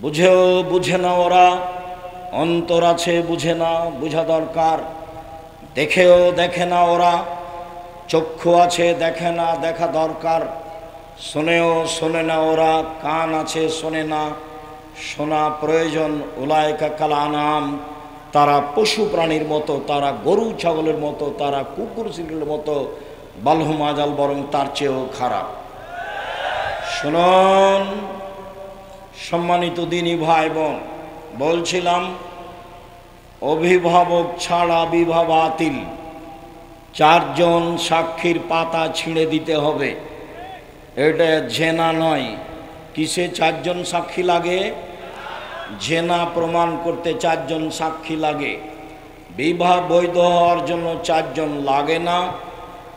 বুঝেও বুঝে না ওরা, অন্তর আছে বুঝে না, বোঝা দরকার। দেখেও দেখে না ওরা, চক্ষু আছে দেখে না, দেখা দরকার। শোনেও শোনে না ওরা, কান আছে শোনে না, শোনা প্রয়োজন। উলাইকা কাল আনাম, তারা পশু প্রাণীর মতো, তারা গরু ছাগলের মতো, তারা কুকুর শিল্পের মতো, বালহুম আজাল, বরং তার চেয়েও খারাপ। শুনুন সম্মানিত দিনী ভাই বোন, বলছিলাম অভিভাবক ছাড়া বিবাহ বাতিল। 4 জন সাক্ষীর পাতা ছিঁড়ে দিতে হবে। এটা জেনা নয়। কিসে 4 জন সাক্ষী লাগে? জেনা প্রমাণ করতে 4 জন সাক্ষী লাগে। বিবাহ বৈধ হওয়ার জন্য 4 জন লাগে না,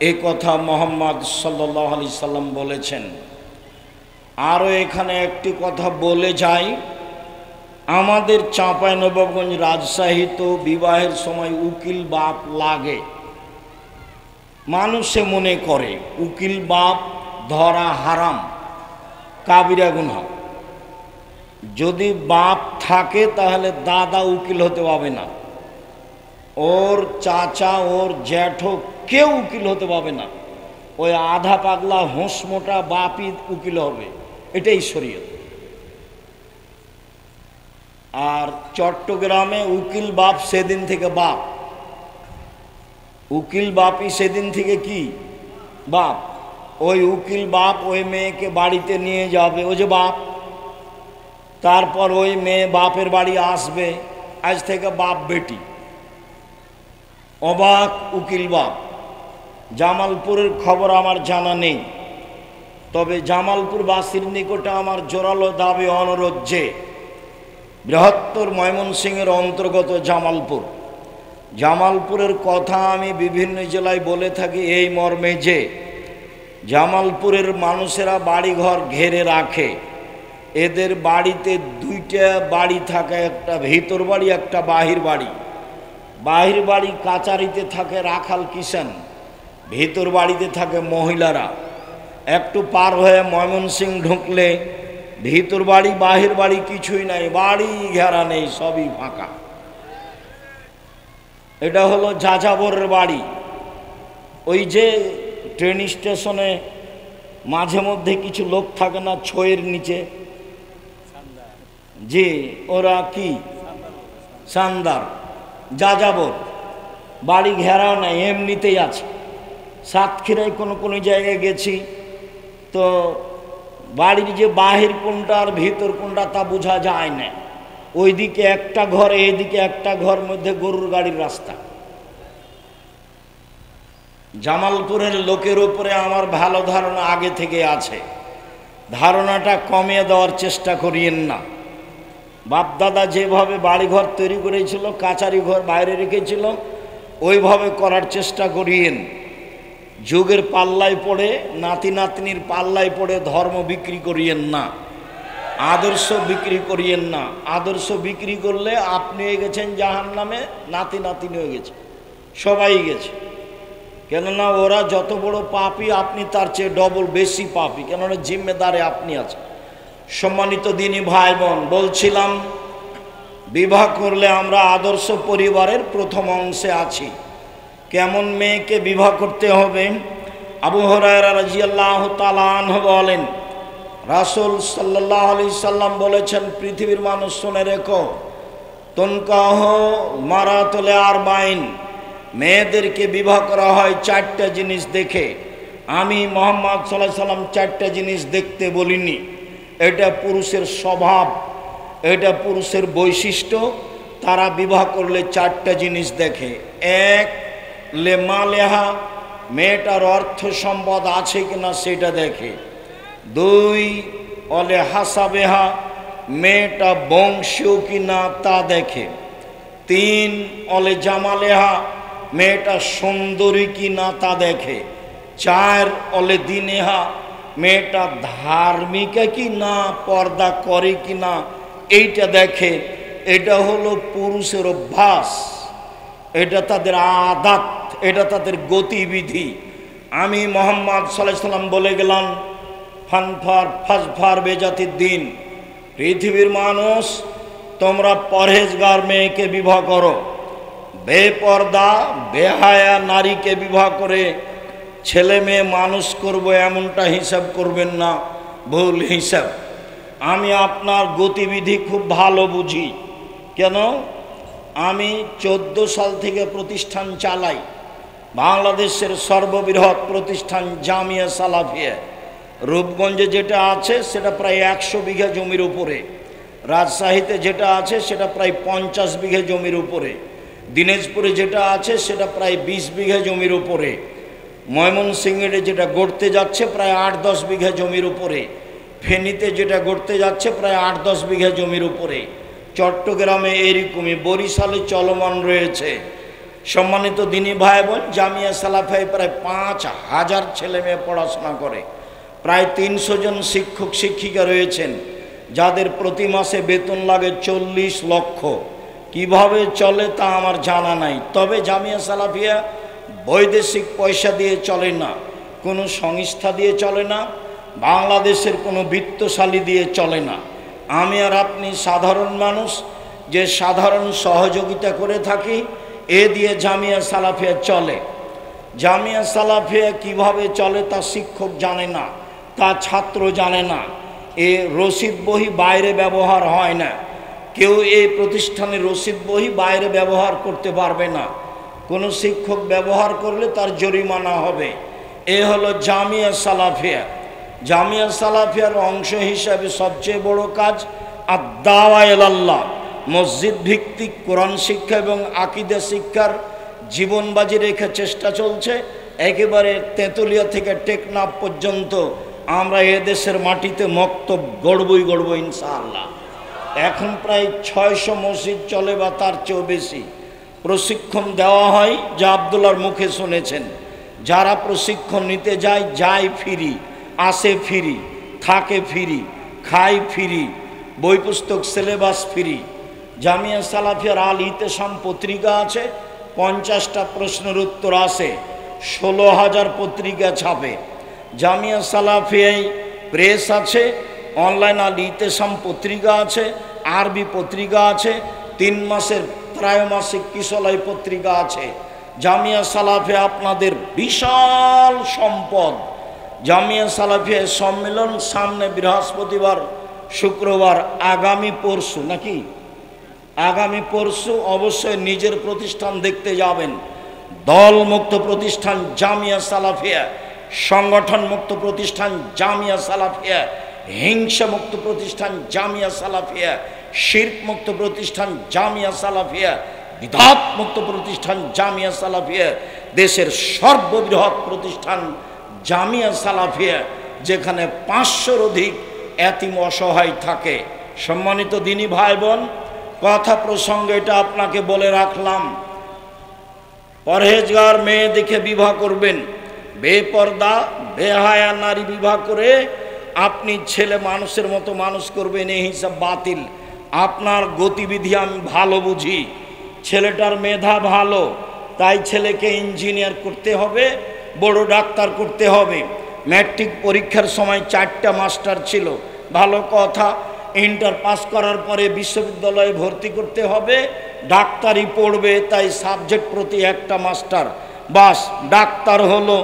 এ কথা মুহাম্মদ সাল্লাল্লাহু আলাইহি সাল্লাম বলেছেন। আরও এখানে একটি কথা বলে যাই, আমাদের চাঁপাইনবাবগঞ্জ, রাজশাহী তো বিবাহের সময় উকিল বাপ লাগে। মানুষে মনে করে উকিল বাপ ধরা হারাম, কাবিরা গুনাহ। যদি বাপ থাকে তাহলে দাদা উকিল হতে পাবে না, ওর চাচা, ওর জ্যাঠো কেউ উকিল হতে পাবে না। ওই আধা পাগলা হোঁস মোটা বাপই উকিল হবে, এটাই শরীয়ত। আর চট্টগ্রামে উকিল বাপ সেদিন থেকে বাপ, উকিল বাপই সেদিন থেকে কি বাপ। ওই উকিল বাপ ওই মেয়েকে বাড়িতে নিয়ে যাবে, ও যে বাপ। তারপর ওই মেয়ে বাপের বাড়ি আসবে, আজ থেকে বাপ বেটি। অবাক উকিল বাপ। জামালপুরের খবর আমার জানা নেই, তবে জামালপুরবাসীর নিকটে আমার জোরালো দাবি অনুরোধ যে বৃহত্তর ময়মনসিংহের অন্তর্গত জামালপুর, জামালপুরের কথা আমি বিভিন্ন জেলায় বলে থাকি এই মর্মে যে জামালপুরের মানুষেরা বাড়িঘর ঘেরে রাখে। এদের বাড়িতে 2টা বাড়ি থাকে, একটা ভিতর বাড়ি, একটা বাহির বাড়ি। বাহির বাড়ি কাচারিতে থাকে রাখাল কিষান, ভিতর বাড়িতে থাকে মহিলারা। একটু পার হয়ে ময়মনসিংহ ঢুকলে ভিতর বাড়ি বাহির বাড়ি কিছুই নাই, বাড়ি ঘেরা নেই, সবই ফাঁকা। এটা হলো যাযাবরের বাড়ি। ওই যে ট্রেন স্টেশনে মাঝে মধ্যে কিছু লোক থাকে না ছয়ের নিচে, জি ওরা কি সান্দার, যাযাবর। বাড়ি ঘেরাও নাই, এমনিতেই আছে। সাতক্ষীরায় কোনো জায়গায় গেছি তো বাড়ির যে বাহির কোনটা আর ভিতর কোনটা তা বোঝা যায় না। ওইদিকে একটা ঘর, এইদিকে একটা ঘর, মধ্যে গরুর গাড়ির রাস্তা। জামালপুরের লোকের উপরে আমার ভালো ধারণা আগে থেকে আছে, ধারণাটা কমিয়ে দেওয়ার চেষ্টা করিয়েন না। বাপদাদা যেভাবে বাড়িঘর তৈরি করেছিল, কাচারি ঘর বাইরে রেখেছিল, ওইভাবে করার চেষ্টা করিয়েন। যুগের পাল্লায় পড়ে, নাতি নাতনির পাল্লায় পড়ে ধর্ম বিক্রি করিয়েন না, আদর্শ বিক্রি করিয়েন না। আদর্শ বিক্রি করলে আপনি হয়ে গেছেন জাহান্নামে, নাতি নাতনি হয়ে গেছে, সবাই গেছে। কেননা ওরা যত বড় পাপী, আপনি তার চেয়ে ডবল বেশি পাপী, কেননা জিম্মেদারে আপনি আছেন। সম্মানিত দিনী ভাই বোন, বলছিলাম বিবাহ করলে আমরা আদর্শ পরিবারের প্রথম অংশে আছি। কেমন মেয়েকে বিবাহ করতে হবে? আবু হুরায়রা রাদিয়াল্লাহু তাআলা আনহু বলেন, রাসূল সাল্লাল্লাহু আলাইহি সাল্লাম বলেছেন, পৃথিবীর মানুষ শুনে রেখো, তুনকাহ মারাতুল আরবাইন, মেয়েদেরকে বিবাহ করা হয় 4টা জিনিস দেখে। আমি মুহাম্মদ সাল্লাল্লাহু আলাইহি সাল্লাম 4টা জিনিস দেখতে বলিনি। এটা পুরুষের স্বভাব, এটা পুরুষের বৈশিষ্ট্য। তারা বিবাহ করলে 4টা জিনিস দেখে। 1, লেমালেহা, মেয়েটার অর্থ সম্পদ আছে কিনা সেটা দেখে। 2, অলে হাসাবেহা, মেয়েটা বংশীয় কিনা তা দেখে। 3, অলে জামালেহা, মেয়েটা সুন্দরী কিনা তা দেখে। 4, অলে দিনেহা, মেয়েটা ধার্মিকা কি না, পর্দা করে কি না, এইটা দেখে। এটা হলো পুরুষের অভ্যাস, এটা তাদের আদাত, এটা তাদের গতিবিধি। আমি মুহাম্মদ সাল্লাল্লাহু আলাইহি সাল্লাম বলে গেলাম, ফানফার ফাজফার বেজাতির দিন, পৃথিবীর মানুষ, তোমরা পরহেজগার মেয়েকে বিবাহ করো, বেপর্দা বেহায়া নারীকে বিবাহ করে ছেলে মেয়ে মানুষ করবো এমনটা হিসাব করবেন না, ভুল হিসাব। আমি আপনার গতিবিধি খুব ভালো বুঝি। কেন? আমি 14 সাল থেকে প্রতিষ্ঠান চালাই। বাংলাদেশের সর্ববৃহৎ প্রতিষ্ঠান জামিয়া সালাফিয়া। রূপগঞ্জে যেটা আছে সেটা প্রায় 100 বিঘা জমির উপরে, রাজশাহীতে যেটা আছে সেটা প্রায় 50 বিঘা জমির উপরে, দিনাজপুরে যেটা আছে সেটা প্রায় 20 বিঘা জমির উপরে, ময়মনসিংহে যেটা গড়তে যাচ্ছে প্রায় 8-10 বিঘা জমির উপরে, ফেনীতে যেটা গড়তে যাচ্ছে প্রায় 8-10 বিঘা জমির উপরে, চট্টগ্রামে এরকমই, বরিশালে চলমান রয়েছে। সম্মানিত দিনী ভাই বোন, জামিয়া সালাফিয়ায় প্রায় 5000 ছেলে মেয়ে পড়াশোনা করে। প্রায় 300 জন শিক্ষক শিক্ষিকা রয়েছেন, যাদের প্রতি মাসে বেতন লাগে 40 লক্ষ। কিভাবে চলে তা আমার জানা নাই। তবে জামিয়া সালাফিয়া বৈদেশিক পয়সা দিয়ে চলে না, কোনো সংস্থা দিয়ে চলে না, বাংলাদেশের কোনো বিত্তশালী দিয়ে চলে না। আমি আর আপনি সাধারণ মানুষ, যে সাধারণ সহযোগিতা করে থাকি, এ দিয়ে জামিয়া সালাফিয়া চলে। জামিয়া সালাফিয়া কিভাবে চলে তা শিক্ষক জানে না, তা ছাত্র জানে না। এ রসিদ বহি বাইরে ব্যবহার হয় না। কেউ এই প্রতিষ্ঠানের রসিদ বহি বাইরে ব্যবহার করতে পারবে না। কোনো শিক্ষক ব্যবহার করলে তার জরিমানা হবে। এ হলো জামিয়া সালাফিয়া। জামিয়া সালাফিয়ার অংশ হিসাবে সবচেয়ে বড় কাজ আদ-দাওয়া ইলাল্লাহ, মসজিদ ভিত্তিক কোরআন শিক্ষা এবং আকীদা শিক্ষার জীবনবাজি রেখে চেষ্টা চলছে। একেবারে তেঁতুলিয়া থেকে টেকনাফ পর্যন্ত আমরা এদেশের মাটিতে মক্তব গড়বই ইনশাআল্লাহ। এখন প্রায় 600 মসজিদ চলে বা তার চেয়েও বেশি। প্রশিক্ষণ দেওয়া হয়, যা আব্দুল্লাহর মুখে শুনেছেন। যারা প্রশিক্ষণ নিতে যায় ফ্রি, আসে ফ্রি, থাকে ফ্রি, খায় ফ্রি, বই পুস্তক সিলেবাস ফ্রি। জামিয়া সালাফিয়ার আল ইতেসাম পত্রিকা আছে, 50টা প্রশ্নের উত্তর আসে, 16,000 পত্রিকা ছাপে। জামিয়া সালাফিয়ায় প্রেস আছে, অনলাইন আল ইতেসাম পত্রিকা আছে, আরবি পত্রিকা আছে, 3 মাসের ত্রৈমাসিক কিশলয় পত্রিকা আছে। জামিয়া সালাফিয়া আপনাদের বিশাল সম্পদ। জামিয়া সালাফিয়া সম্মেলন সামনে বৃহস্পতিবার, শুক্রবার, আগামী পরশু, নাকি আগামী পরশু অবশ্যই নিজের প্রতিষ্ঠান দেখতে যাবেন। দল মুক্ত প্রতিষ্ঠান জামিয়া সালাফিয়া, সংগঠন মুক্ত প্রতিষ্ঠান জামিয়া সালাফিয়া, হিংসা মুক্ত প্রতিষ্ঠান জামিয়া সালাফিয়া, শিরক মুক্ত প্রতিষ্ঠান জামিয়া সালাফিয়া, বিদআত মুক্ত প্রতিষ্ঠান জামিয়া সালাফিয়া, দেশের সর্ববৃহৎ প্রতিষ্ঠান জামিয়া সালাফিয়া, যেখানে 500-র অধিক এতিম অসহায় থাকে। সম্মানিত দিনী ভাই বোন, কথা প্রসঙ্গে এটা আপনাকে বলে রাখলাম। পরহেজগার মেয়ে দেখে বিবাহ করবেন, বেপর্দা বেহায়া নারী বিবাহ করে আপনি ছেলে মানুষের মতো মানুষ করবেন, এই হিসাব বাতিল। আপনার গতিবিধি আমি ভালো বুঝি। ছেলেটার মেধা ভালো, তাই ছেলেকে ইঞ্জিনিয়ার করতে হবে, বড় ডাক্তার করতে হবে। ম্যাট্রিক পরীক্ষার সময় 4টা মাস্টার ছিল, ভালো কথা। ইন্টার পাস করার পরে বিশ্ববিদ্যালয়ে ভর্তি করতে হবে, ডাক্তারি পড়বে, তাই সাবজেক্ট প্রতি 1টা মাস্টার, বাস ডাক্তার হলো,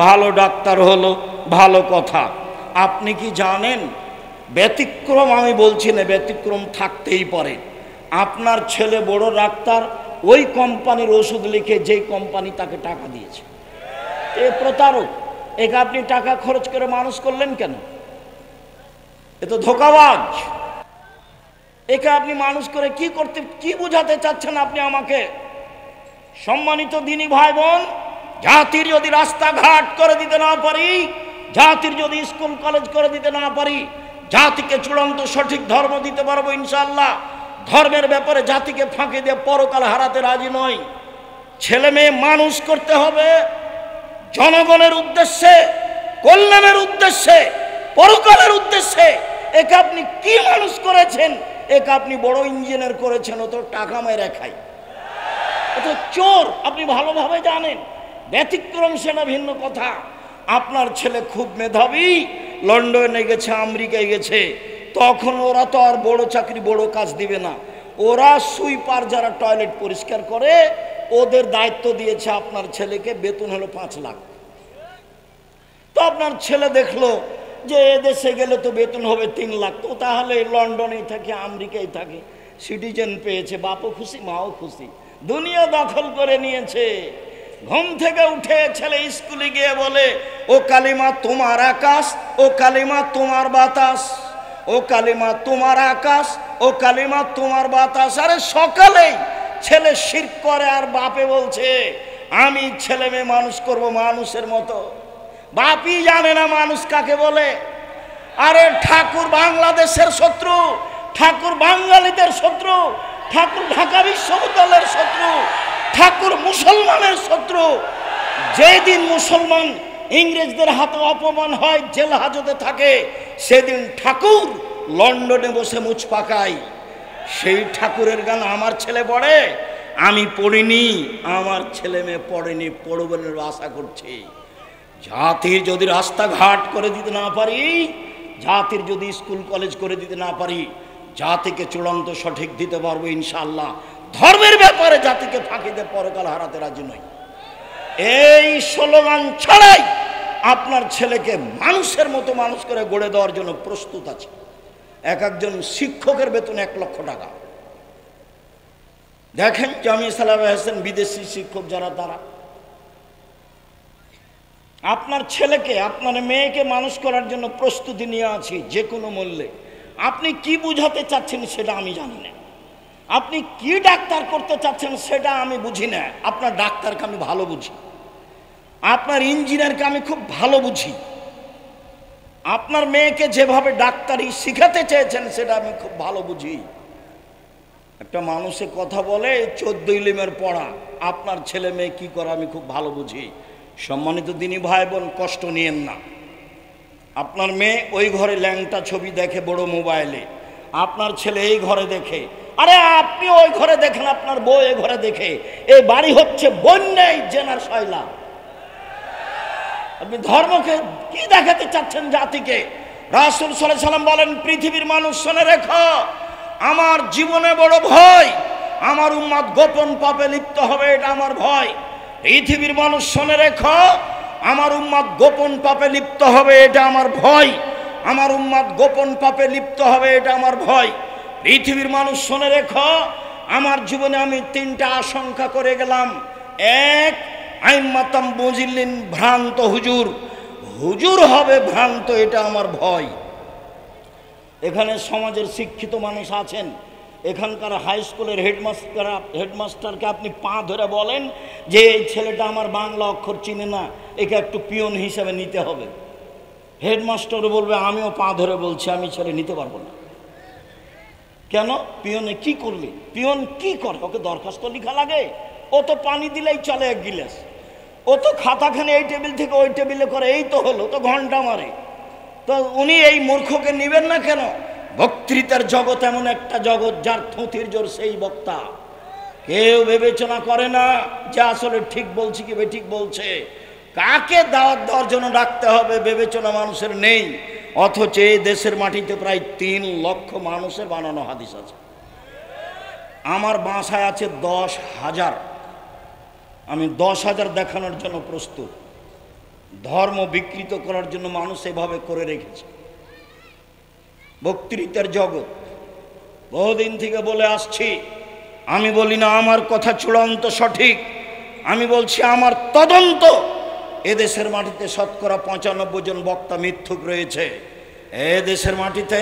ভালো ডাক্তার হলো, ভালো কথা। আপনি কি জানেন, ব্যতিক্রম আমি বলছি না, ব্যতিক্রম থাকতেই পারে। আপনার ছেলে বড় ডাক্তার, ওই কোম্পানির ওষুধ লিখে যেই কোম্পানি তাকে টাকা দিয়েছে, এ প্রতারক। একে আপনি টাকা খরচ করে মানুষ করলেন কেন? এ তো ধোঁকাবাজ। একে আপনি মানুষ করে কি বোঝাতে চাচ্ছেন আপনি আমাকে? সম্মানিত দিনী ভাই বোন, জাতির যদি রাস্তাঘাট করে দিতে না পারি, জাতির যদি স্কুল কলেজ করে দিতে না পারি, জাতিকে চূড়ান্ত সঠিক ধর্ম দিতে পারবো ইনশাআল্লাহ। ধর্মের ব্যাপারে জাতিকে ফাঁকি দিয়ে পরকাল হারাতে রাজি নই। ছেলে মেয়ে মানুষ করতে হবে জনগণের উদ্দেশ্যে, কল্যাণের উদ্দেশ্যে, পরকালের উদ্দেশ্যে। একে আপনি কি মানুষ করেছেন? একে আপনি বড় ইঞ্জিনিয়ার করেছেন, ও তো টাকা মেরে খায়, ও তো চোর, আপনি ভালোভাবে জানেন। ব্যতিক্রম সেটা ভিন্ন কথা। আপনার ছেলে খুব মেধাবী, লন্ডনে গেছে, আমেরিকায় গেছে, তখন ওরা তো আর বড় চাকরি বড় কাজ দিবে না, ওরা সুইপার যারা টয়লেট পরিষ্কার করে ওদের দায়িত্ব দিয়েছে আপনার ছেলেকে, বেতন হলো 5 লাখ। তো আপনার ছেলে দেখলো যে এদেশে গেলে তো বেতন হবে 3 লাখ, তো তাহলে লন্ডনেই থাকে আমেরিকায় থাকে, সিটিজেন পেয়েছে, বাপও খুশি মাও খুশি, দুনিয়া দখল করে নিয়েছে। ঘুম থেকে উঠে ছেলে স্কুলে গিয়ে বলে ও কালিমা তোমার আকাশ, ও কালিমা তোমার বাতাস, ও কালিমা তোমার আকাশ, ও কালিমা তোমার বাতাস। আরে সকালেই ছেলে শিরক করে আর বাপে বলছে আমি ছেলে মেয়ে মানুষ করব মানুষের মতো। বাপই জানে না মানুষ কাকে বলে। আরে ঠাকুর বাংলাদেশের শত্রু, ঠাকুর বাঙালিদের শত্রু, ঠাকুর ঢাকা বিশ্ববিদ্যালয়ের শত্রু, ঠাকুর মুসলমানের শত্রু। যেদিন মুসলমান ইংরেজদের হাতে অপমান হয়, জেল হাজতে থাকে, সেদিন ঠাকুর লন্ডনে বসে মুছ পাকায়। সেই ঠাকুরের গান আমার ছেলে পড়ে, আমি পড়িনি, আমার ছেলে মেয়ে পড়েনি, পড়বে বলে আশা করছি। জাতির যদি রাস্তাঘাট করে দিতে না পারি, জাতির যদি স্কুল কলেজ করে দিতে না পারি, জাতিকে চূড়ান্ত সঠিক দিতে পারবো ইনশাআল্লাহ। ধর্মের ব্যাপারে জাতিকে ফাঁকি দিয়ে পরকাল হারাতে রাজি নই। এই স্লোগান ছাড়াই আপনার ছেলেকে মানুষের মতো মানুষ করে গড়ে দেওয়ার জন্য প্রস্তুত আছে। এক একজন শিক্ষকের বেতন 1 লক্ষ টাকা। দেখেন জামিয়া সালাওয়াত হোসেন বিদেশি শিক্ষক যারা, তারা আপনার ছেলেকে আপনার মেয়েকে মানুষ করার জন্য প্রস্তুতি নিয়ে আছি যে কোনো মূল্যে। আপনি কি বুঝাতে চাচ্ছেন সেটা আমি জানি না, আপনি কি ডাক্তার করতে চাচ্ছেন সেটা আমি বুঝি না। আপনার ডাক্তারকে আমি ভালো বুঝি, আপনার ইঞ্জিনিয়ারকে আমি খুব ভালো বুঝি, আপনার মেয়েকে যেভাবে ডাক্তারি শিখাতে চেয়েছেন সেটা আমি খুব ভালো বুঝি। একটা মানুষে কথা বলে 14 ইলমের পড়া, আপনার ছেলে মেয়ে কি করে আমি খুব ভালো বুঝি। সম্মানিত দিনী ভাই বোন, কষ্ট নিয়েন না। আপনার মেয়ে ওই ঘরে ল্যাংটা ছবি দেখে বড় মোবাইলে, আপনার ছেলে এই ঘরে দেখে, আরে আপনি ওই ঘরে দেখেন, আপনার বউ এই ঘরে দেখে। এই বাড়ি হচ্ছে বন্যায় জেনার শয়লা। আপনি ধর্মকে কি দেখাতে চাচ্ছেন জাতিকে? রাসূল সাল্লাল্লাহু আলাইহি ওয়াসাল্লাম বলেন, পৃথিবীর মানুষ শুনে রেখো, আমার জীবনে বড় ভয়, আমার উম্মত গোপন পাপে লিপ্ত হবে, এটা আমার ভয়। পৃথিবীর মানুষ শুনে রেখো, আমার উম্মত গোপন পাপে লিপ্ত হবে, এটা আমার ভয়। আমার উম্মত গোপন পাপে লিপ্ত হবে, এটা আমার ভয়। পৃথিবীর মানুষ শুনে রেখো, আমার জীবনে আমি 3টা আশঙ্কা করে গেলাম। 1, আইম্মাতাম বুজিল্লিন, ভ্রান্ত হুজুর, হুজুর হবে ভ্রান্ত, এটা আমার ভয়। এখানে সমাজের শিক্ষিত মানুষ আছেন, এখানকার হাই স্কুলের হেডমাস্টারকে আপনি পা ধরে বলেন যে এই ছেলেটা আমার বাংলা অক্ষর চিনে না, একে একটু পিয়ন হিসেবে নিতে হবে। হেডমাস্টারও বলবে আমিও পা ধরে বলছি আমি ছেলে নিতে পারবো না। কেন? পিয়নে কি করলি? পিয়ন কি করে? ওকে দরখাস্ত লেখা লাগে? ও তো পানি দিলেই চলে 1 গিলাস, ও তো খাতাখানে এই টেবিল থেকে ওই টেবিলে করে, এই তো হলো, তো ঘন্টা মারে। তো উনি এই মূর্খকে নেবেন না কেন? বক্তৃতার জগৎ এমন একটা জগৎ, যার থুতির জোর সেই বক্তা। কেউ বিবেচনা করে না যে আসলে ঠিক বলছি কি বেঠিক বলছে, কাকে দাওয়াত দেওয়ার জন্য ডাকতে হবে বিবেচনা মানুষের নেই। অথচ এই দেশের মাটিতে প্রায় 3 লক্ষ মানুষের বানানো হাদিস আছে। আমার বাসায় আছে 10,000, আমি 10,000 দেখানোর জন্য প্রস্তুত। ধর্ম বিকৃত করার জন্য মানুষ এভাবে করে রেখেছে। বক্তৃতার জগৎ বহুদিন থেকে বলে আসছি, আমি বলি না আমার কথা চূড়ান্ত সঠিক, আমি বলছি আমার তদন্ত, এদেশের মাটিতে শতকরা 95 জন বক্তা মিথ্যুক রয়েছে। এদেশের মাটিতে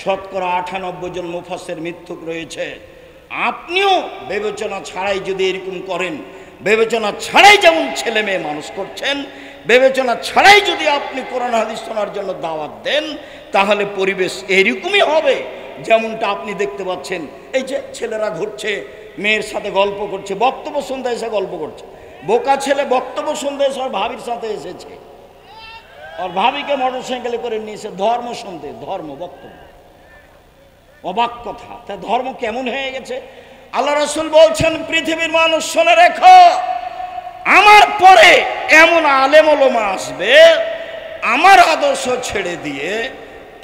শতকরা 98 জন মুফাসসির মিথ্যুক রয়েছে। আপনিও বিবেচনা ছাড়াই যদি এরকম করেন, বিবেচনা ছাড়াই যেমন ছেলে মেয়ে মানুষ করছেন, বিবেচনা ছাড়াই যদি আপনি কোরআন হাদিস শোনার জন্য দাওয়াত দেন, তাহলে পরিবেশ এরকমই হবে যেমনটা আপনি দেখতে পাচ্ছেন। এই যে ছেলেরা ঘুরছে, মেয়ের সাথে গল্প করছে, বক্তব্য শুনতে এসে গল্প করছে। বোকা ছেলে বক্তব্য শুনতে এসে ওর ভাবির সাথে এসেছে, ওর ভাবিকে মোটরসাইকেলে করে নিয়েছে ধর্ম শুনতে, ধর্ম বক্তব্য। অবাক কথা, তা ধর্ম কেমন হয়ে গেছে? আল্লাহ রাসূল বলছেন, পৃথিবীর মানুষ শুনে রেখো, আমার পরে এমন আলেম ওলামা আসবে আমার আদর্শ ছেড়ে দিয়ে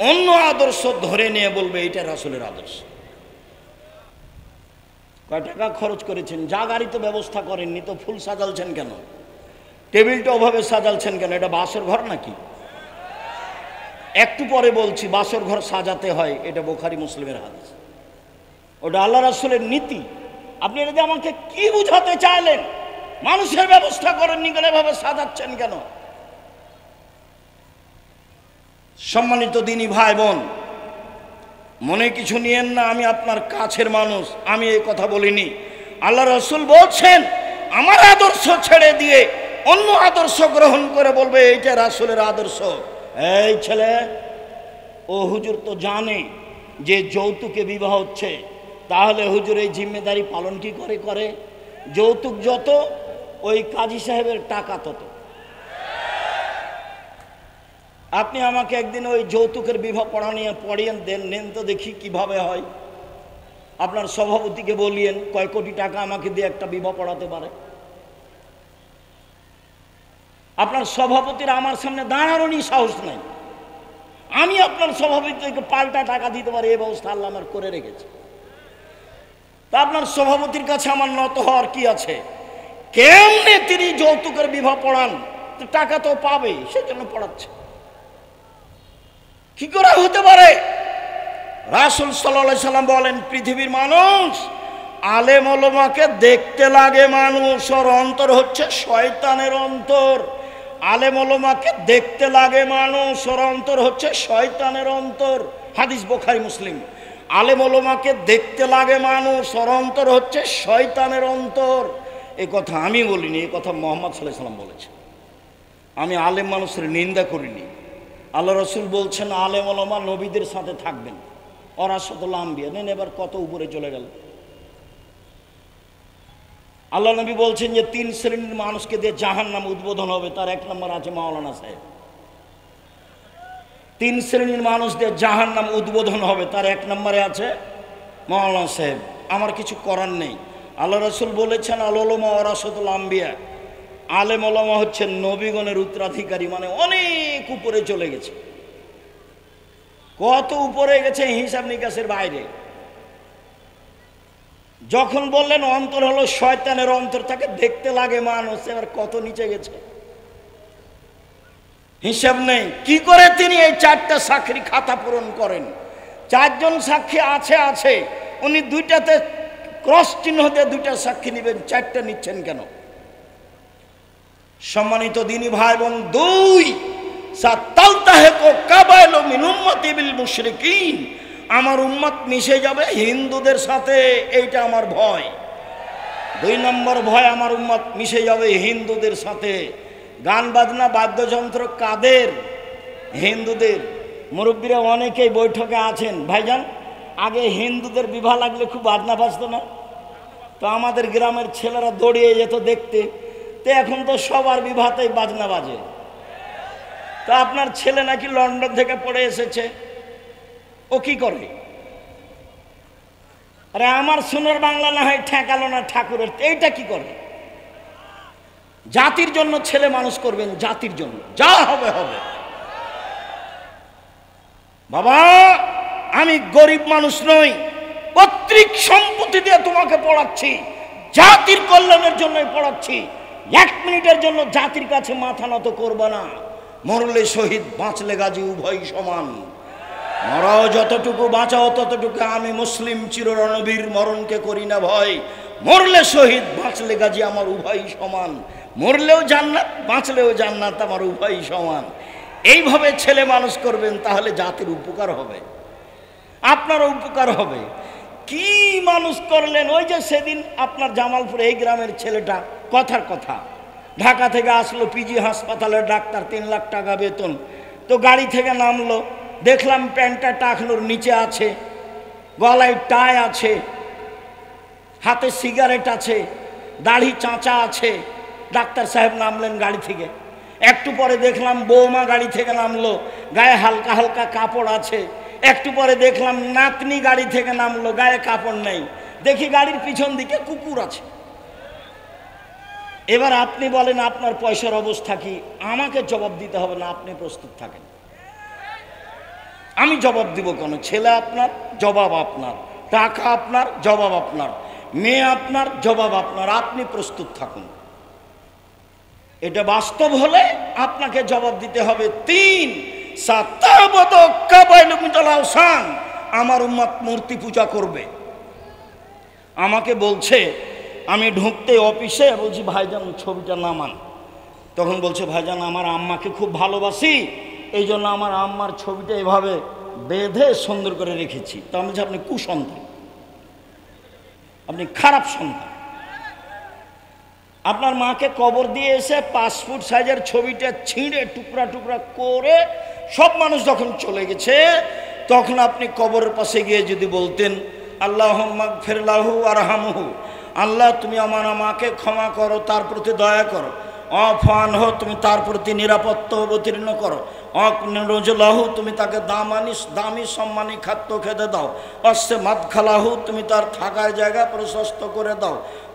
অন্য আদর্শ ধরে নিয়ে বলবে এটা রাসূলের আদর্শ। কয় টাকা খরচ করেছেন? যা গাড়িতে ব্যবস্থা করেননি তো ফুল সাজালছেন কেন? টেবিলটা ওভাবে সাজালছেন কেন? এটা বাসর ঘর নাকি? একটু পরে বলছি বাসর ঘর সাজাতে হয়, এটা বুখারী মুসলিমের হাদিস, ওটা আল্লাহ রাসূলের নীতি। আপনি এটা আমাকে কি বুঝাতে চাইলেন? মানুষের ব্যবস্থা করেননি কেন, এভাবে সাজাচ্ছেন কেন? সম্মানিত দিনী ভাই বোন, মনে কিছু নিয়েন না, আমি আপনার কাছের মানুষ, আমি এই কথা বলিনি। আল্লাহ রাসূল বলছেন আমার আদর্শ ছেড়ে দিয়ে অন্য আদর্শ গ্রহণ করে বলবে এইটা রাসূলের আদর্শ। এই ছেলে, ও হুজুর তো জানে যে যৌতুকে বিবাহ হচ্ছে, তাহলে হুজুর এই জিম্মেদারি পালন কি করে করে? যৌতুক যত, ওই কাজী সাহেবের টাকা তত। আপনি আমাকে একদিন ওই যৌতুকের বিবাহ পড়িয়ে নেন তো দেখি কিভাবে হয়। আপনার সভাপতিকে বলিয়েন কয় কোটি টাকা আমাকে দিয়ে একটা বিবাহ পড়াতে পারে। আপনার সভাপতির আমার সামনে দাঁড়ানোরই সাহস নাই। আমি আপনার সভাপতিকে পাল্টা টাকা দিতে পারি, এই ব্যবস্থা আল্লাহ আমার করে রেখেছে। তা আপনার সভাপতির কাছে আমার নত হওয়ার কি আছে? কেমনে তিনি যৌতুকের বিবাহ পড়ান? টাকা তো পাবে, সেজন্য পড়াচ্ছে। কি করে হতে পারে? রাসূল সাল্লাল্লাহু আলাইহি সাল্লাম বলেন পৃথিবীর মানুষ আলেম ওলামাকে দেখতে লাগে মানুষ, ওর অন্তর হচ্ছে শয়তানের অন্তর। আলেম ওলামাকে দেখতে লাগে মানুষ, ওর অন্তর হচ্ছে শয়তানের অন্তর। হাদিস বুখারী মুসলিম। আলেম ওলামাকে দেখতে লাগে মানুষ, ওর অন্তর হচ্ছে শয়তানের অন্তর। এই কথা আমি বলিনি, এই কথা মুহাম্মদ সাল্লাল্লাহু আলাইহি সাল্লাম বলেছেন। আমি আলেম মানুষের নিন্দা করিনি। আল্লাহ রাসূল বলছেন আলেম ওলামা নবীদের সাথে থাকবেন, ওয়ারাসাতুল আম্বিয়া। নেন এবার কত উপরে চলে গেল। আল্লাহ নবী বলছেন যে 3 শ্রেণীর মানুষকে দিয়ে জাহান্নাম উদ্বোধন হবে, তার 1 নম্বর আছে মাওলানা সাহেব। 3 শ্রেণীর মানুষ দিয়ে জাহান্নাম উদ্বোধন হবে, তার 1 নম্বরে আছে মাওলানা সাহেব। আমার কিছু করার নেই। আল্লাহ রাসূল বলেছেন আল উলামা ওয়ারাসাতুল আম্বিয়া, আলেম ওলামা হচ্ছেন নবীগণের উত্তরাধিকারী, মানে অনেক উপরে চলে গেছে। কত উপরে গেছে হিসাব নিকাশের বাইরে। যখন বললেন অন্তর হলো শয়তানের অন্তর, তাকে দেখতে লাগে মানুষ, এবার কত নিচে গেছে হিসাব নেই। কি করে তিনি এই 4টা সাক্ষীর খাতা পূরণ করেন? 4 জন সাক্ষী আছে, উনি 2টাতে ক্রস চিহ্ন দিয়ে 2টা সাক্ষী নেবেন, 4টা নিচ্ছেন কেন? সম্মানিত দিনী ভাই বোন, 2 সাতালতাহিকু কাবাইলু মিন উম্মতি বিল মুশরিকিন, আমার উম্মত মিশে যাবে হিন্দুদের সাথে, এইটা আমার ভয়। 2 নম্বর ভয়, আমার উম্মত মিশে যাবে হিন্দুদের সাথে। গান বাজনা বাদ্যযন্ত্র কাদের? হিন্দুদের। মুরব্বীরা অনেকেই বৈঠকে আছেন। ভাইজান, আগে হিন্দুদের বিবাহ লাগলে খুব বাজনা বাজতো না? তো আমাদের গ্রামের ছেলেরা দৌড়িয়ে যেত দেখতে। তো এখন তো সবার বিবাহতেই বাজনা বাজে। তা আপনার ছেলে নাকি লন্ডন থেকে পড়ে এসেছে, ও কি করে? আরে আমার সোনার বাংলা না হয় ঠেকালো না ঠাকুরের, এইটা কি করে? জাতির জন্য ছেলে মানুষ করবেন, জাতির জন্য, যা হবে হবে। বাবা, আমি গরিব মানুষ নই, পৈতৃক সম্পত্তি দিয়ে তোমাকে পড়াচ্ছি, জাতির কল্যাণের জন্যই পড়াচ্ছি। 1 মিনিটের জন্য জাতির কাছে মাথা নত করবে না। মরলে শহীদ, বাঁচলে গাজী, উভয় সমান। মরাও যতটুকু, বাঁচাও ততটুকু। আমি মুসলিম চির রণবীর, মরণকে করি না ভয়। মরলে শহীদ, বাঁচলে গাজী, আমার উভয় সমান। মরলেও জান্নাত, বাঁচলেও জান্নাত, আমার উভয় সমান। এইভাবে ছেলে মানুষ করবেন, তাহলে জাতির উপকার হবে, আপনারও উপকার হবে। কি মানুষ করলেন? ওই যে সেদিন আপনার জামালপুরে এই গ্রামের ছেলেটা, কথার কথা, ঢাকা থেকে আসলো, পিজি হাসপাতালের ডাক্তার, 3 লাখ টাকা বেতন। তো গাড়ি থেকে নামলো, দেখলাম প্যান্টটা টাকনোর নিচে আছে, গলায় টাই আছে, হাতে সিগারেট আছে, দাড়ি চাঁচা আছে। ডাক্তার সাহেব নামলেন গাড়ি থেকে। একটু পরে দেখলাম বৌমা গাড়ি থেকে নামলো, গায়ে হালকা হালকা কাপড় আছে। একটু পরে দেখলাম নাতনি গাড়ি থেকে নামলো, গায়ে কাপড় নেই। দেখি গাড়ির পিছন দিকে কুকুর আছে। এবার আপনি বলেন আপনার পয়সার অবস্থা কি? আমাকে জবাব দিতে হবে না, আপনি প্রস্তুত থাকেন। আমি জবাব দিব কেন? ছেলে আপনার, জবাব আপনার। টাকা আপনার, জবাব আপনার। মেয়ে আপনার, জবাব আপনার। আপনি প্রস্তুত থাকুন। এটা বাস্তব হলে আপনাকে জবাব দিতে হবে। 3 আমার উম্মত মূর্তি পূজা করবে। আমাকে বলছে, আমি ঢুকতে অফিসে বলছি ভাইজান ছবিটা নামান। তখন বলছে ভাইজান আমার আম্মাকে খুব ভালোবাসি, এই জন্য আমার আম্মার ছবিটা এভাবে বেঁধে সুন্দর করে রেখেছি। তা আমি বলছি আপনি কুসন্তান, আপনি খারাপ সন্তান। আপনার মাকে কবর দিয়ে এসে 5 ফুট সাইজের ছবিটা ছিঁড়ে টুকরা টুকরা করে সব মানুষ যখন চলে গেছে, তখন আপনি কবরের পাশে গিয়ে যদি বলতেন আল্লাহুম্মা গফিরলাহু ওয়ারহামহু, আল্লাহ তুমি আমার মাকে ক্ষমা করো, তার প্রতি দয়া করো। অফানহ, তুমি তার প্রতি নিরাপত্তা অবতীর্ণ করো। অকনরুজলাহু, তুমি তাকে দামি সম্মানী খাদ্য খেতে দাও। অস্যে মাদখালাহু, তুমি তার থাকার জায়গা প্রশস্ত করে দাও।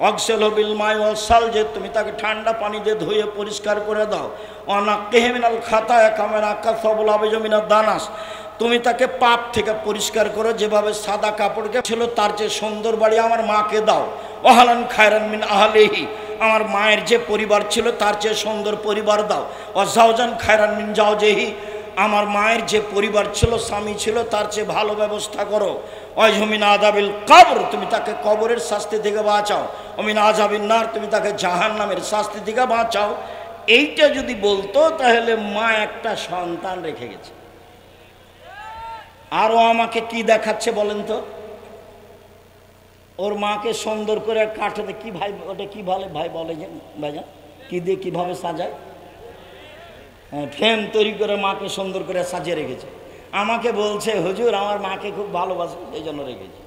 অক্সেল বিল মাই ওয়াসাল, যে তুমি তাকে ঠান্ডা পানি দিয়ে ধুয়ে পরিষ্কার করে দাও। অনাক্কেহে মিনাল খাতায়া কামা নাকাসাবুল আবিজমিনা দানাস, তুমি তাকে পাপ থেকে পরিষ্কার করো, যেভাবে সাদা কাপড়কে ছিল তার চেয়ে সুন্দর বাড়ি আমার মাকে দাও। ওয়াহালান খায়রান মিন আহলিহি, আমার মায়ের যে পরিবার ছিল তার চেয়ে সুন্দর পরিবার দাও। ওয়াজাওজান খায়রান মিন জাওজিহি, আমার মায়ের যে পরিবার ছিল, স্বামী ছিল, তার চেয়ে ভালো ব্যবস্থা করো। ওয়াজমিন আযাবিল কবর, তুমি তাকে কবরের শাস্তি থেকে বাঁচাও। ওমিন আযাবিন নার, তুমি তাকে জাহান্নামের শাস্তি থেকে বাঁচাও। এইটা যদি বলতো তাহলে মা একটা সন্তান রেখে গেছে। আরও আমাকে কি দেখাচ্ছে বলেন তো? ওর মাকে সুন্দর করে কাঠেতে কি ভাই, ওটা কি বলে ভাই, বলে যে ভাইজান কি দিয়ে কিভাবে সাজায়, ফ্রেম তৈরি করে মাকে সুন্দর করে সাজিয়ে রেখেছে। আমাকে বলছে হুজুর আমার মাকে খুব ভালোবাসে, এই জন্য রেখেছে।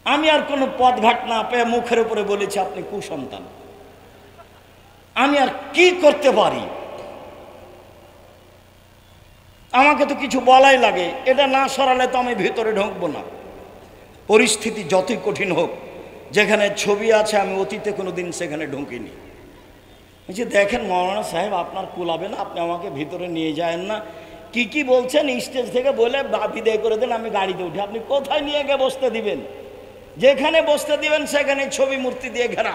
আমি আর কোনো পথঘাট না পেয়ে মুখের উপরে বলেছি আপনি কুসন্তান। আমি আর কি করতে পারি? আমাকে তো কিছু বলাই লাগে, এটা না সরালে তো আমি ভিতরে ঢুকবো না। পরিস্থিতি যতই কঠিন হোক, যেখানে ছবি আছে আমি অতীতে কোনো দিন সেখানে ঢুকিনি। বলছি দেখেন মৌলানা সাহেব আপনার কুলাবে না, আপনি আমাকে ভিতরে নিয়ে যায়েন না। কি কি বলছেন স্টেজ থেকে বলে বিদায় করে দেন, আমি গাড়িতে উঠে। আপনি কোথায় নিয়ে গিয়ে বসতে দিবেন? যেখানে বসতে দিবেন সেখানে ছবি মূর্তি দিয়ে ঘেরা।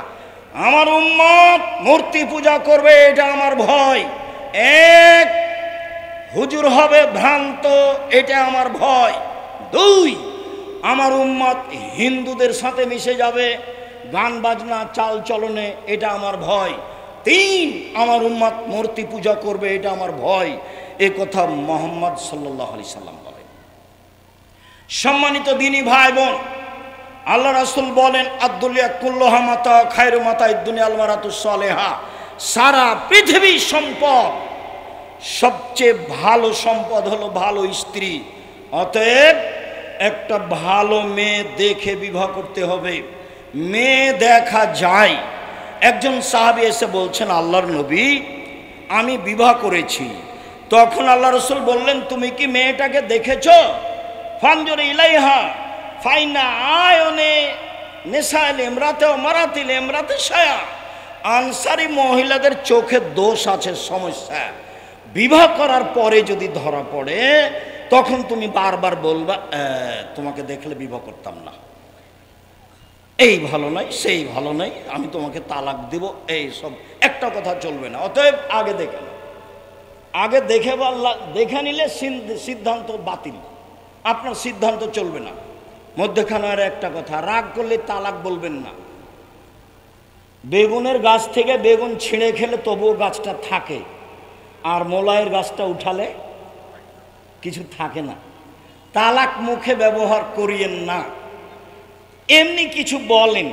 আমার উম্মত মূর্তি পূজা করবে, এটা আমার ভয়। এক, হুজুর হবে ভ্রান্ত, এটা আমার ভয়। 2, আমার উম্মত হিন্দুদের সাথে মিশে যাবে, গান বাজনা চাল চলনে, এটা আমার ভয়। 3, আমার উম্মত মূর্তি পূজা করবে, এটা আমার ভয়। এ কথা মুহাম্মদ সাল্লাল্লাহু আলাইহি সাল্লাম বলেন। সম্মানিত দিনী ভাই বোন, আল্লাহ রাসূল বলেন আদ-দুনিয়া কুল্লুহা মাতা খায়রু মাতা'id দুনিয়াল মারাতুস সালেহা, সারা পৃথিবীর সম্পদ সবচেয়ে ভালো সম্পদ হলো ভালো স্ত্রী। অতএব একটা ভালো মেয়ে দেখে বিবাহ করতে হবে। মেয়ে দেখা যায়। একজন সাহাবী এসে বলছেন আল্লাহর নবী আমি বিবাহ করেছি। তখন আল্লাহ রাসূল বললেন তুমি কি মেয়েটাকে দেখেছো? ফানজুর ইলাইহা ফাইনা আয়নে নিসাইল ইমরাতে ও মারাতিল ইমরাতে শায়া, আনসারী মহিলাদের চোখে দোষ আছে, সমস্যা। বিবাহ করার পরে যদি ধরা পড়ে তখন তুমি বারবার বলবা তোমাকে দেখলে বিবাহ করতাম না, এই ভালো নয় সেই ভালো নয়, আমি তোমাকে তালাক দিব, এই সব একটা কথা চলবে না। অতএব আগে দেখে নাও। আগে দেখে নিলে সিদ্ধান্ত বাতিল, আপনার সিদ্ধান্ত চলবে না। মধ্যখানে আর একটা কথা, রাগ করলে তালাক বলবেন না। বেগুনের গাছ থেকে বেগুন ছিঁড়ে খেলে তবুও গাছটা থাকে, আর মোলায়ের গাছটা উঠালে কিছু থাকে না। তালাক মুখে ব্যবহার করিয়েন না। এমনি কিছু বলেন,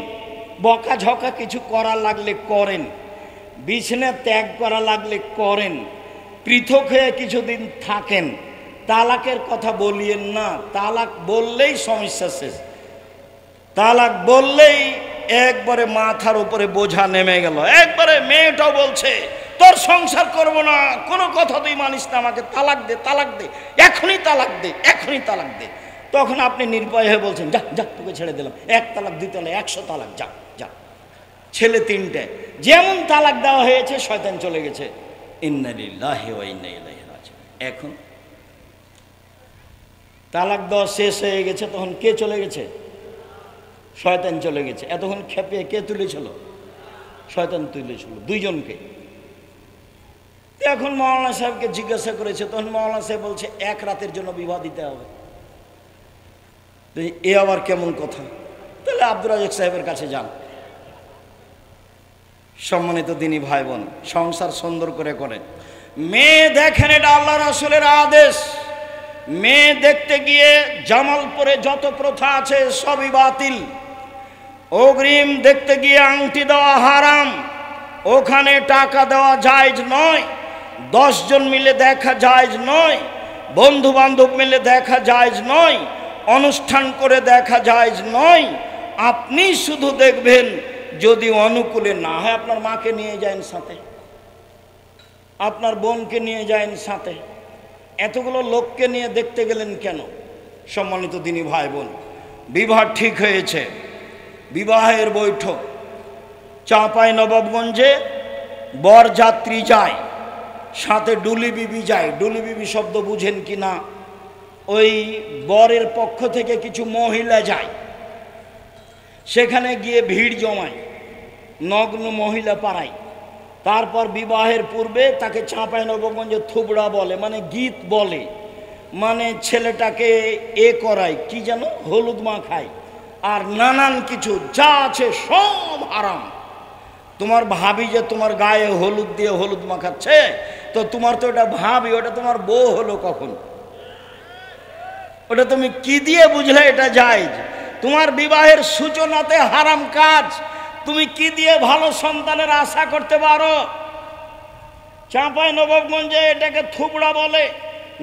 বকাঝকা কিছু করা লাগলে করেন, বিছানা ত্যাগ করা লাগলে করেন, পৃথক হয়ে কিছুদিন থাকেন। তালাকের কথা বলিয়েন না। তালাক বললেই সমস্যা শেষ। তালাক বললেই একবারে মাথার উপরে বোঝা নেমে গেল। একবারে মেয়েটাও বলছে তোর সংসার করব না, কোনো কথা তুই মানিস না, আমাকে তালাক দে, তালাক দে, এখনই তালাক দে, এখনই তালাক দে। তখন আপনি নির্ভয় হয়ে বলছেন যা যা তোকে ছেড়ে দিলাম, 1 তালাক 2 তালাক 100 তালাক, যা যা। ছেলে 3টে, যেমন তালাক দেওয়া হয়েছে শয়তান চলে গেছে। ইন্না লিল্লাহি ওয়া ইন্না ইলাইহি রাজিউন। এখন তালাক দেওয়া শেষ হয়ে গেছে, তখন কে চলে গেছে? শয়তান চলে গেছে। এতক্ষণ খেপে কে তুলেছিল? শয়তান তুলেছিল দুইজনকে। এখন মাওলানা সাহেবকে জিজ্ঞাসা করেছে, তখন মাওলানা সাহেব বলছে 1 রাতের জন্য বিবাহ দিতে হবে। এ আবার কেমন কথা? তাহলে আব্দুর রাজ্জাক সাহেবের কাছে যান। সম্মানিত দিনী ভাই বোন, সংসার সুন্দর করে করেন। মেয়ে দেখেন, এটা আল্লাহ রাসূলের আদেশ। মেয়ে দেখতে গিয়ে জামালপুরে যত প্রথা আছে সবই বাতিল। অগ্রিম দেখতে গিয়ে আংটি দেওয়া হারাম, ওখানে টাকা দেওয়া জায়েজ নয়, 10 জন মিলে দেখা জায়েজ নয়, বন্ধু বান্ধব মিলে দেখা জায়েজ নয়, অনুষ্ঠান করে দেখা জায়েজ নয়। আপনি শুধু দেখবেন, যদি অনুকূলে না হয় আপনার মাকে নিয়ে যান সাথে, আপনার বোনকে নিয়ে যান সাথে। এতগুলো লোককে নিয়ে দেখতে গেলেন কেন? সম্মানিত দিনী ভাই বোন, বিবাহ ঠিক হয়েছে, বিবাহের বৈঠক। চাঁপাইনবাবগঞ্জে বরযাত্রী যায়, সাথে ডুলি বিবি যায়। ডুলি বিবি শব্দ বুঝেন কি না? ওই বরের পক্ষ থেকে কিছু মহিলা যায়, সেখানে গিয়ে ভিড় জমায়, নগ্ন মহিলা পাড়ায়। তারপর বিবাহের পূর্বে তাকে চাঁপাইনবাবগঞ্জে থুবড়া বলে, মানে গীত বলে, মানে ছেলেটাকে করায়, কি যেন হলুদ মাখায়, আর নানান কিছু যা আছে সব হারাম। তোমার ভাবি যে তোমার গায়ে হলুদ দিয়ে হলুদ মাখাচ্ছে, তো তোমার তো ওটা ভাবি, ওটা তোমার বউ হলো কখন? ওটা তুমি কি দিয়ে বুঝলে এটা জায়েজ? তোমার বিবাহের সূচনাতে হারাম কাজ, তুমি কি দিয়ে ভালো সন্তানের আশা করতে পারো? চাঁপাইনবাবগঞ্জে এটাকে থুবড়া বলে।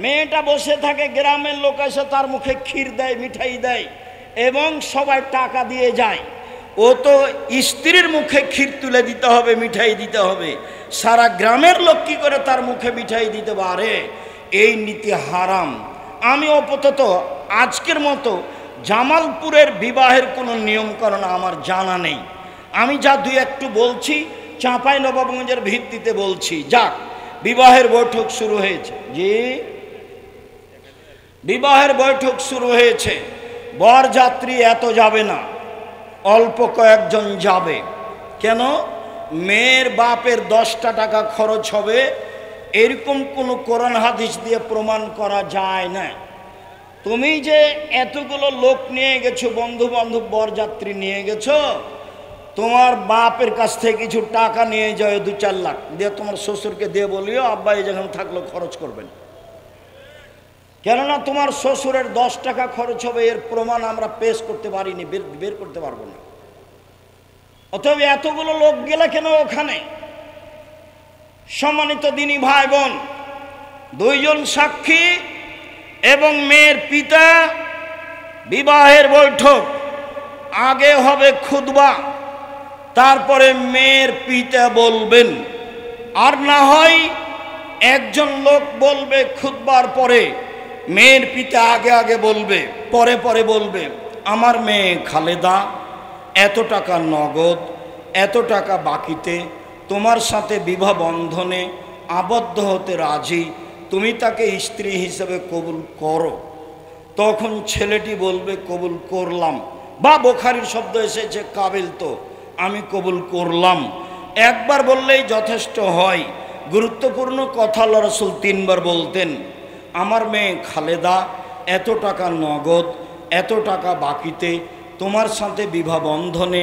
মেয়েটা বসে থাকে, গ্রামের লোক এসে তার মুখে ক্ষীর দেয়, মিঠাই দেয়, এবং সবাই টাকা দিয়ে যায়। ও তো স্ত্রীর মুখে ক্ষীর তুলে দিতে হবে, মিঠাই দিতে হবে, সারা গ্রামের লোক কি করে তার মুখে মিঠাই দিতে পারে? এই নীতি হারাম। আমি আপাতত আজকের মতো জামালপুরের বিবাহের কোনো নিয়মকানুন আমার জানা নেই। আমি যা দুই একটু বলছি চাঁপাইনবাবগঞ্জের ভিত্তিতে বলছি। যাক, বিবাহের বৈঠক শুরু হয়েছে। জি, বিবাহের বৈঠক শুরু হয়েছে। বরযাত্রী এত যাবে না, অল্প কয়েকজন যাবে। কেন? মেয়ের বাপের 10টা টাকা খরচ হবে, এরকম কোনো কোরআন হাদিস দিয়ে প্রমাণ করা যায় না। তুমি যে এতগুলো লোক নিয়ে গেছো, বন্ধু বান্ধব বরযাত্রী নিয়ে গেছো, তোমার বাপের কাছ থেকে কিছু টাকা নিয়ে যায়, 2-4 লাখ দিয়ে তোমার শ্বশুরকে দিয়ে বলিও আব্বা এই যেখানে থাকলো খরচ করবেন। কেননা তোমার শ্বশুরের 10 টাকা খরচ হবে, এর প্রমাণ আমরা পেশ করতে পারিনি, বের করতে পারবো না। অতএব এতগুলো লোক গেলে কেন ওখানে? সম্মানিত দিনী ভাই বোন, 2 জন সাক্ষী এবং মেয়ের পিতা। বিবাহের বৈঠক আগে হবে খুতবা, তারপরে মেয়ের পিতা বলবেন, আর না হয় একজন লোক বলবে খুতবার পরে, মেয়ের পিতা আগে আগে বলবে, পরে পরে বলবে, আমার মেয়ে খালেদা এত টাকা নগদ, এত টাকা বাকিতে তোমার সাথে বিবাহ বন্ধনে আবদ্ধ হতে রাজি, তুমি তাকে স্ত্রী হিসেবে কবুল করো। তখন ছেলেটি বলবে কবুল করলাম, বা বুখারীর শব্দ এসেছে কাবিল, তো আমি কবুল করলাম। একবার বললেই যথেষ্ট হয়। গুরুত্বপূর্ণ কথা আল্লাহ রাসূল 3 বার বলতেন, আমার মেয়ে খালেদা এত টাকা নগদ, এত টাকা বাকিতে তোমার সাথে বিবাহ বন্ধনে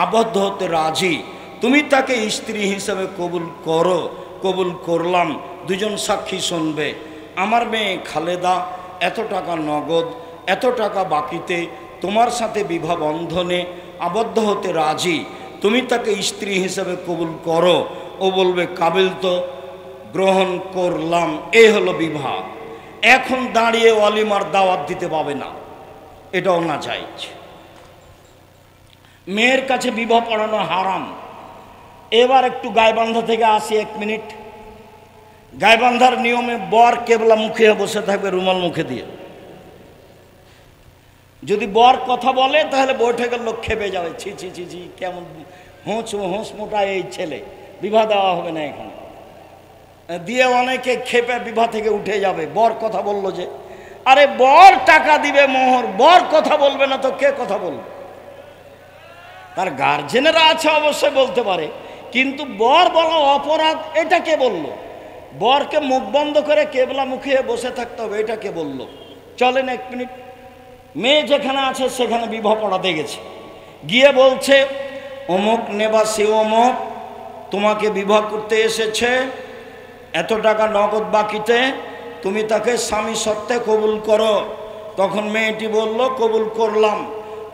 আবদ্ধ হতে রাজি, তুমি তাকে স্ত্রী হিসেবে কবুল করো। কবুল করলাম। 2 জন সাক্ষী শুনবে, আমার মেয়ে খালেদা এত টাকা নগদ, এত টাকা বাকিতে তোমার সাথে বিবাহ বন্ধনে আবদ্ধ হতে রাজি, তুমি তাকে স্ত্রী হিসেবে কবুল করো। ও বলবে কাবিল, তো গ্রহণ করলাম। এই হলো বিবাহ। এখন দাঁড়িয়ে ওয়ালিমার দাওয়াত দিতে পাবে না, এটাও না জায়েজ। মেয়ের কাছে বিবাহ পড়ানো হারাম। এবার একটু গাইবান্ধা থেকে আসি 1 মিনিট। গাইবান্ধার নিয়মে বর কেবলা মুখে বসে থাকবে, রুমাল মুখে দিয়ে। যদি বর কথা বলে তাহলে বৈঠকের লোক খেপে যাবে, ছি ছি ছি ছি, কেমন হোঁস মোটা এই ছেলে, বিবাহ দেওয়া হবে না এখানে দিয়ে অনেকে খেপে বিবাহ থেকে উঠে যাবে। বর কথা বললো যে, আরে বর টাকা দিবে মোহর, বর কথা বলবে না তো কে কথা বলবে? তার গার্জেনেরা আছে অবশ্যই বলতে পারে, কিন্তু বর বলা অপরাধ এটা কে বলল? বরকে মুখ বন্ধ করে কেবলা মুখে বসে থাকতে হবে এটা কে বলল? চলেন 1 মিনিট। মেয়ে যেখানে আছে সেখানে বিবাহ পড়াতে গেছে, গিয়ে বলছে অমুক নেবাসী অমুক তোমাকে বিবাহ করতে এসেছে, এত টাকা নগদ বাকিতে, তুমি তাকে স্বামী সত্ত্বে কবুল করো। তখন মেয়েটি বলল কবুল করলাম।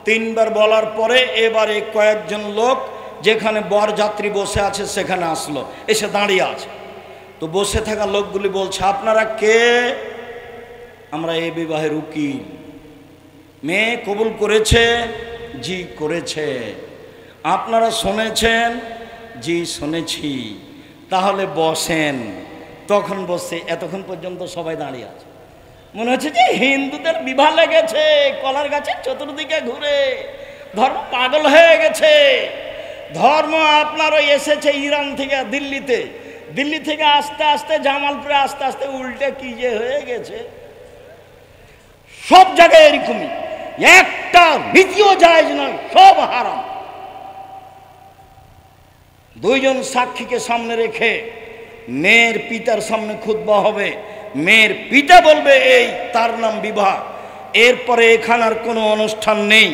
3 বার বলার পরে এবারে কয়েকজন লোক যেখানে বরযাত্রী বসে আছে সেখানে আসলো, এসে দাঁড়িয়ে আছে। তো বসে থাকা লোকগুলি বলছে আপনারা কে? আমরা এই বিবাহের উকিল। মেয়ে কবুল করেছে? জি করেছে। আপনারা শুনেছেন? জি শুনেছি। তাহলে বসেন। তখন বসে, এতক্ষণ পর্যন্ত সবাই দাঁড়িয়ে আছে। মনে হচ্ছে যে হিন্দুদের বিবাহ লেগেছে কলার গাছের চতুর্দিকে ঘুরে, ধর্ম পাগল হয়ে গেছে। ধর্ম আপনারও এসেছে ইরান থেকে দিল্লিতে, দিল্লি থেকে আস্তে আস্তে জামালপুরে, আস্তে আস্তে উল্টে কি যে হয়ে গেছে। সব জায়গায় এরকমই, একটা রীতিও জায়েজ নয়, সব হারাম। 2 জন সাক্ষীকে সামনে রেখে মেয়ের পিতার সামনে খুতবা হবে, মেয়ের পিতা বলবে এই তার নাম বিবাহ। এরপরে এখানে আর কোনো অনুষ্ঠান নেই,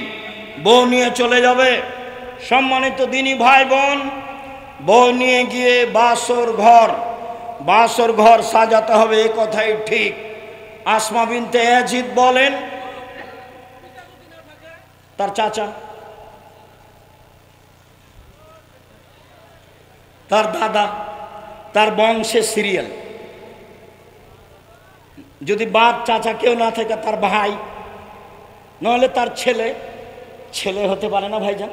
বউ নিয়ে চলে যাবে। সম্মানিত দিনী ভাই বোন, বউ নিয়ে গিয়ে বাসর ঘর সাজাতে হবে, এ কথাই ঠিক। আসমা বিনতে ইয়াজিদ বলেন তার চাচা, তার দাদা, তার বংশের সিরিয়াল, যদি বাপ চাচা কেউ না থাকে তার ভাই, নাহলে তার ছেলে হতে পারে না ভাইজান,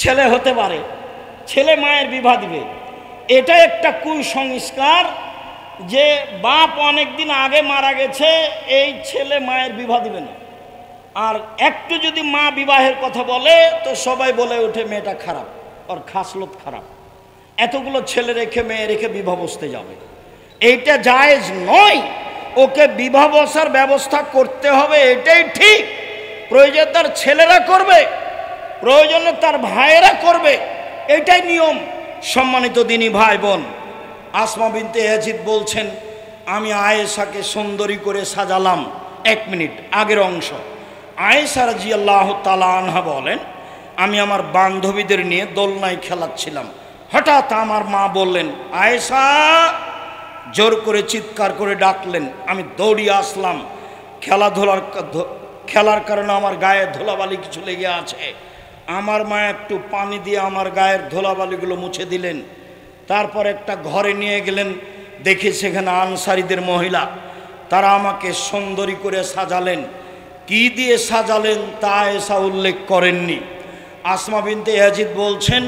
ছেলে হতে পারে, ছেলে মায়ের বিবাহ দিবে। এটা একটা কুসংস্কার যে বাপ অনেক দিন আগে মারা গেছে, এই ছেলে মায়ের বিবাহ দিবে না। আর একটু যদি মা বিবাহের কথা বলে তো সবাই বলে ওঠে মেয়েটা খারাপ, ওর খাসলত খারাপ, এতগুলো ছেলে রেখে মেয়ে রেখে বিবাহ বসতে যাবে। এইটা জায়েজ নয়, ওকে বিবাহ বসার ব্যবস্থা করতে হবে, এটাই ঠিক। প্রয়োজন তার ছেলেরা করবে, প্রয়োজনে তার ভাইয়েরা করবে, এটাই নিয়ম। সম্মানিত দিনী ভাই বোন, আসমা বিনতে ইয়াজিদ বলছেন আমি আয়েশাকে সুন্দরী করে সাজালাম। 1 মিনিট আগের অংশ। আয়েশা রাদিয়াল্লাহু তাআলা আনহা বলেন আমি আমার বান্ধবীদের নিয়ে দোলনায় খেলাচ্ছিলাম, হঠাৎ আমার মা বললেন আয়েশা, জোর করে চিৎকার করে ডাকলেন। আমি দৌড়িয়ে আসলাম। খেলার কারণে আমার গায়ে ধুলাবালি কিছু লেগে আছে। আমার মা একটু পানি দিয়ে আমার গায়ের ধুলাবালিগুলো মুছে দিলেন। তারপর একটা ঘরে নিয়ে গেলেন, দেখি সেখানে আনসারীদের মহিলা, তারা আমাকে সুন্দরী করে সাজালেন। কি দিয়ে সাজালেন তা আয়েশা উল্লেখ করেননি। আসমা বিনতে ইয়াজিদ বলছেন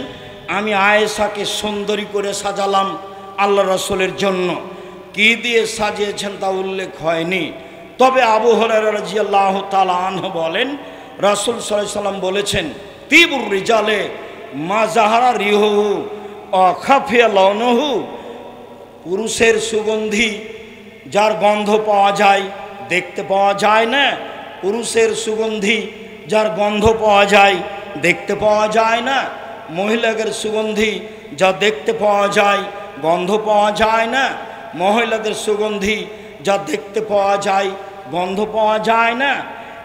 আমি আয়েশাকে সুন্দরী করে সাজালাম আল্লাহ রাসূলের জন্য। কি দিয়ে সাজিয়েছেন তা উল্লেখ হয়নি। তবে আবু হুরায়রা রাদিয়াল্লাহু তাআলা আনহু বলেন রাসূল সাল্লাল্লাহু আলাইহি সাল্লাম বলেছেন তিবুর রিজালে মা জাহারা রিহুহু ওয়া খাফিয়া লাউনুহু, পুরুষের সুগন্ধি যার গন্ধ পাওয়া যায় দেখতে পাওয়া যায় না, পুরুষের সুগন্ধি যার গন্ধ পাওয়া যায় দেখতে পাওয়া যায় না, মহিলাদের সুগন্ধি যা দেখতে পাওয়া যায় গন্ধ পাওয়া যায় না, মহিলাদের সুগন্ধি যা দেখতে পাওয়া যায় গন্ধ পাওয়া যায় না।